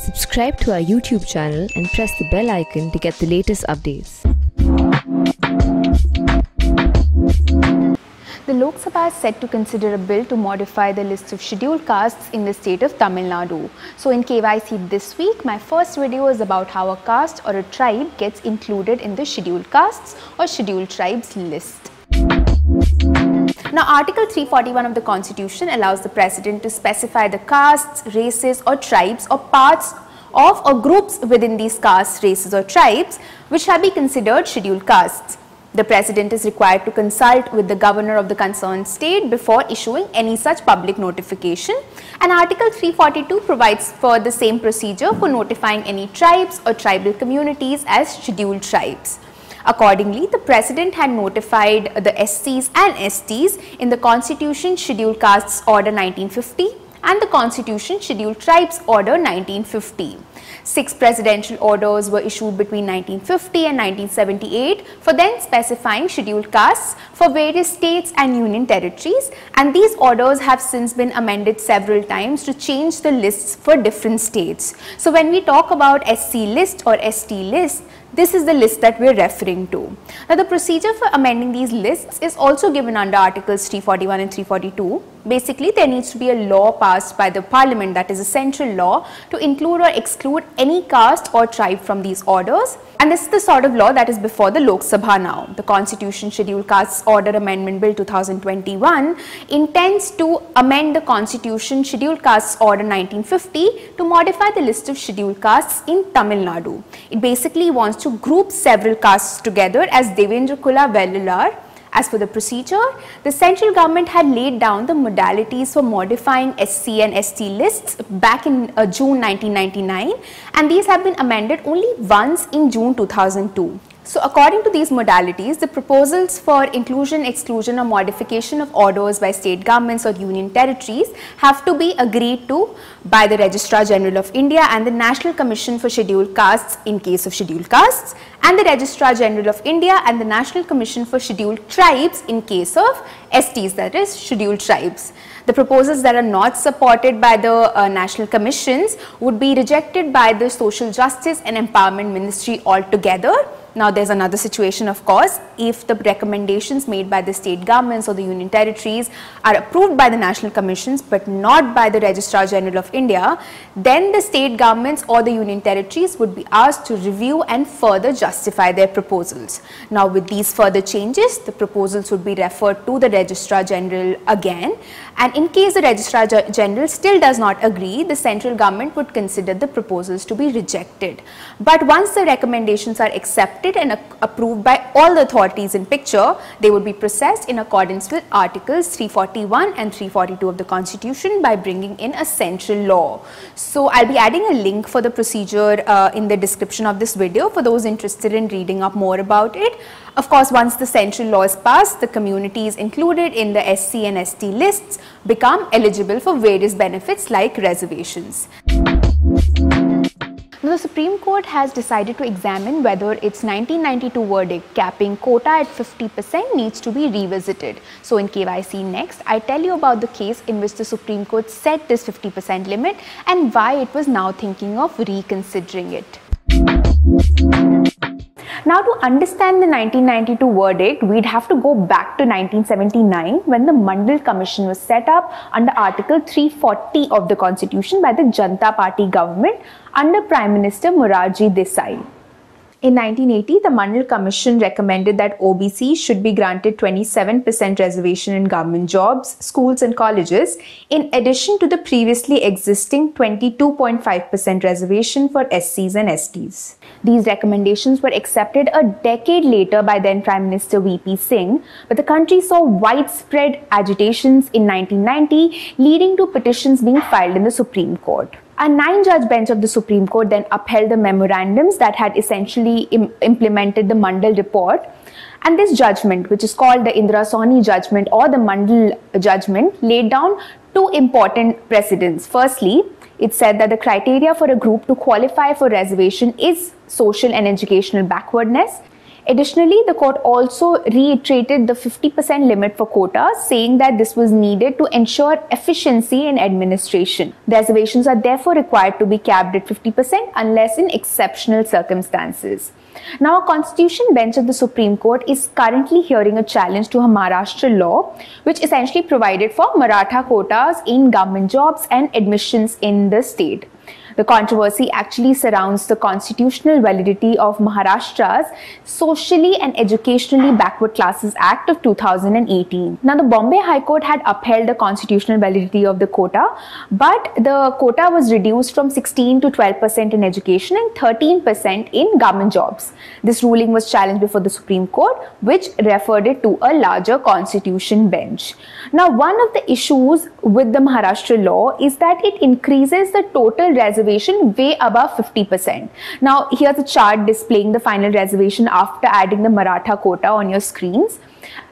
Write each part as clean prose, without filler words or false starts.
Subscribe to our YouTube channel and press the bell icon to get the latest updates. The Lok Sabha is set to consider a bill to modify the list of scheduled castes in the state of Tamil Nadu. So in KYC this week, my first video is about how a caste or a tribe gets included in the scheduled castes or scheduled tribes list. Now, Article 341 of the Constitution allows the President to specify the castes, races or tribes or parts of or groups within these castes, races or tribes which shall be considered scheduled castes. The President is required to consult with the governor of the concerned state before issuing any such public notification, and Article 342 provides for the same procedure for notifying any tribes or tribal communities as scheduled tribes. Accordingly, the President had notified the SCs and STs in the Constitution Scheduled Castes Order 1950 and the Constitution Scheduled Tribes Order 1950. 6 presidential orders were issued between 1950 and 1978 for then specifying scheduled castes for various states and union territories, and these orders have since been amended several times to change the lists for different states. So when we talk about SC list or ST list, this is the list that we are referring to. Now, the procedure for amending these lists is also given under Articles 341 and 342. Basically, there needs to be a law passed by the Parliament, that is a central law, to include or exclude any caste or tribe from these orders. And this is the sort of law that is before the Lok Sabha now. The Constitution Scheduled Castes Order Amendment Bill 2021 intends to amend the Constitution Scheduled Castes Order 1950 to modify the list of scheduled castes in Tamil Nadu. It basically wants to group several castes together as Devendra Kulla Vellalar. As for the procedure, the central government had laid down the modalities for modifying SC and ST lists back in June 1999, and these have been amended only once in June 2002. So according to these modalities, the proposals for inclusion, exclusion or modification of orders by state governments or union territories have to be agreed to by the Registrar General of India and the National Commission for Scheduled Castes in case of scheduled castes, and the Registrar General of India and the National Commission for Scheduled Tribes in case of STs, that is scheduled tribes. The proposals that are not supported by the national commissions would be rejected by the Social Justice and Empowerment Ministry altogether. Now, there's another situation, of course. If the recommendations made by the state governments or the union territories are approved by the national commissions but not by the Registrar General of India, then the state governments or the union territories would be asked to review and further justify their proposals. Now, with these further changes, the proposals would be referred to the Registrar General again, and in case the Registrar General still does not agree, the central government would consider the proposals to be rejected. But once the recommendations are accepted and approved by all the authorities in picture, they would be processed in accordance with Articles 341 and 342 of the Constitution by bringing in a central law. So I'll be adding a link for the procedure in the description of this video for those interested in reading up more about it. Of course, once the central law is passed, the communities included in the SC and ST lists become eligible for various benefits like reservations. Now, the Supreme Court has decided to examine whether its 1992 verdict capping quota at 50% needs to be revisited. So in KYC Next, I tell you about the case in which the Supreme Court set this 50% limit and why it was now thinking of reconsidering it. Now, to understand the 1992 verdict, we'd have to go back to 1979 when the Mandal Commission was set up under Article 340 of the Constitution by the Janata Party government under Prime Minister Morarji Desai. In 1980, the Mandal Commission recommended that OBCs should be granted 27% reservation in government jobs, schools and colleges, in addition to the previously existing 22.5% reservation for SCs and STs. These recommendations were accepted a decade later by then Prime Minister VP Singh, but the country saw widespread agitations in 1990, leading to petitions being filed in the Supreme Court. A 9-judge bench of the Supreme Court then upheld the memorandums that had essentially implemented the Mandal report, and this judgment, which is called the Indira Sawhney judgment or the Mandal judgment, laid down 2 important precedents. Firstly, it said that the criteria for a group to qualify for reservation is social and educational backwardness. Additionally, the court also reiterated the 50% limit for quotas, saying that this was needed to ensure efficiency in administration. The reservations are therefore required to be capped at 50% unless in exceptional circumstances. Now, a constitution bench of the Supreme Court is currently hearing a challenge to a Maharashtra law, which essentially provided for Maratha quotas in government jobs and admissions in the state. The controversy actually surrounds the constitutional validity of Maharashtra's Socially and Educationally Backward Classes Act of 2018. Now, the Bombay High Court had upheld the constitutional validity of the quota, but the quota was reduced from 16 to 12% in education and 13% in government jobs. This ruling was challenged before the Supreme Court, which referred it to a larger constitution bench. Now, one of the issues with the Maharashtra law is that it increases the total reservation way above 50%. Now, here's a chart displaying the final reservation after adding the Maratha quota on your screens.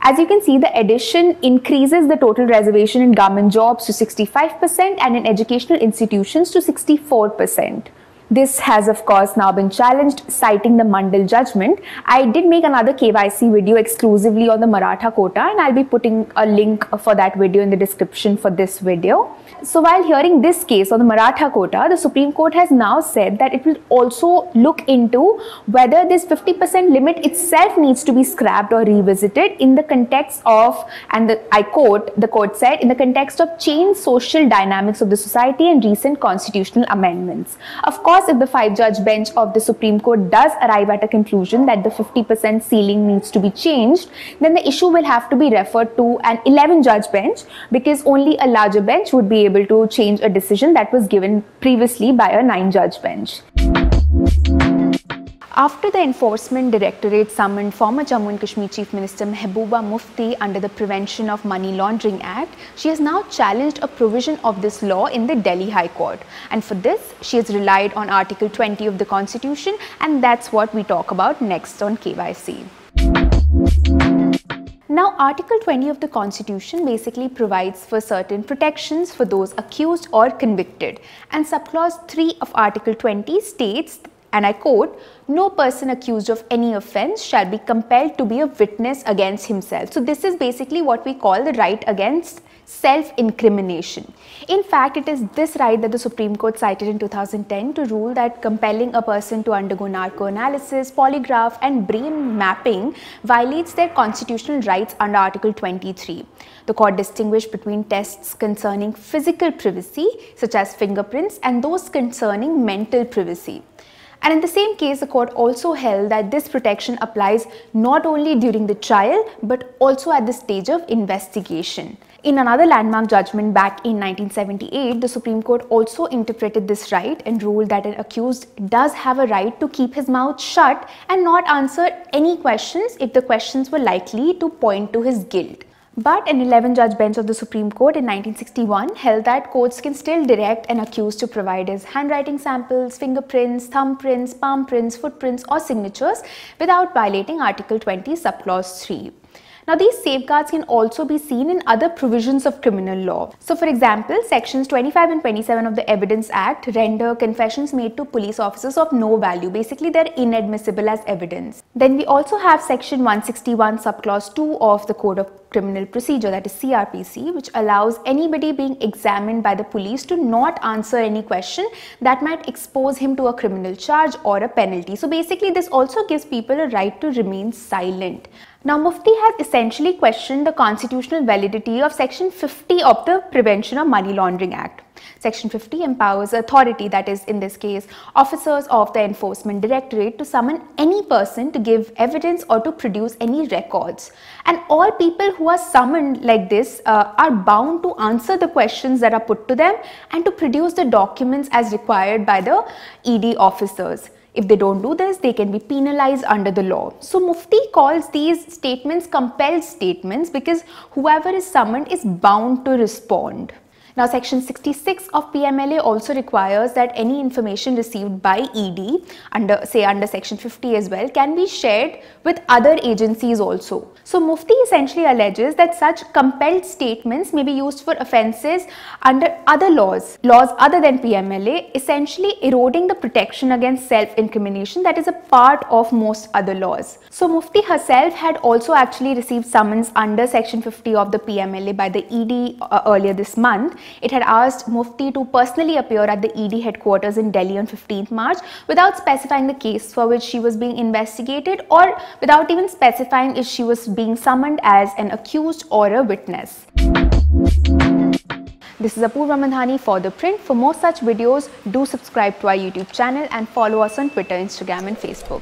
As you can see, the addition increases the total reservation in government jobs to 65% and in educational institutions to 64%. This has of course now been challenged, citing the Mandal judgment. I did make another KYC video exclusively on the Maratha quota, and I'll be putting a link for that video in the description for this video. So while hearing this case on the Maratha quota, the Supreme Court has now said that it will also look into whether this 50% limit itself needs to be scrapped or revisited in the context of, and I quote, the court said, in the context of changed social dynamics of the society and recent constitutional amendments. Of course, if the 5-judge bench of the Supreme Court does arrive at a conclusion that the 50% ceiling needs to be changed, then the issue will have to be referred to an 11-judge bench, because only a larger bench would be able to change a decision that was given previously by a 9-judge bench. After the Enforcement Directorate summoned former Jammu and Kashmir Chief Minister Mehbooba Mufti under the Prevention of Money Laundering Act, she has now challenged a provision of this law in the Delhi High Court. And for this, she has relied on Article 20 of the Constitution, and that's what we talk about next on KYC. Now, Article 20 of the Constitution basically provides for certain protections for those accused or convicted. And subclause 3 of Article 20 states, and I quote, "No person accused of any offence shall be compelled to be a witness against himself." So this is basically what we call the right against self-incrimination. In fact, it is this right that the Supreme Court cited in 2010 to rule that compelling a person to undergo narco-analysis, polygraph and brain mapping violates their constitutional rights under Article 23. The court distinguished between tests concerning physical privacy, such as fingerprints, and those concerning mental privacy. And in the same case, the court also held that this protection applies not only during the trial, but also at the stage of investigation. In another landmark judgment back in 1978, the Supreme Court also interpreted this right and ruled that an accused does have a right to keep his mouth shut and not answer any questions if the questions were likely to point to his guilt. But an 11-judge bench of the Supreme Court in 1961 held that courts can still direct an accused to provide his handwriting samples, fingerprints, thumbprints, palm prints, footprints or signatures without violating Article 20, subclause 3. Now, these safeguards can also be seen in other provisions of criminal law. So, for example, sections 25 and 27 of the Evidence Act render confessions made to police officers of no value. Basically, they're inadmissible as evidence. Then we also have section 161 subclause 2 of the Code of Criminal Procedure, that is CRPC, which allows anybody being examined by the police to not answer any question that might expose him to a criminal charge or a penalty. So basically, this also gives people a right to remain silent. Now, Mufti has essentially questioned the constitutional validity of Section 50 of the Prevention of Money Laundering Act. Section 50 empowers authority, that is in this case officers of the Enforcement Directorate, to summon any person to give evidence or to produce any records. And all people who are summoned like this are bound to answer the questions that are put to them and to produce the documents as required by the ED officers. If they don't do this, they can be penalized under the law. So Mufti calls these statements compelled statements because whoever is summoned is bound to respond. Now, Section 66 of PMLA also requires that any information received by ED under Section 50 as well can be shared with other agencies also. So, Mufti essentially alleges that such compelled statements may be used for offences under other laws other than PMLA, essentially eroding the protection against self-incrimination that is a part of most other laws. So, Mufti herself had also actually received summons under Section 50 of the PMLA by the ED earlier this month. It had asked Mufti to personally appear at the ED headquarters in Delhi on 15th March without specifying the case for which she was being investigated or without even specifying if she was being summoned as an accused or a witness. This is Apurva Mandhani for The Print. For more such videos, do subscribe to our YouTube channel and follow us on Twitter, Instagram and Facebook.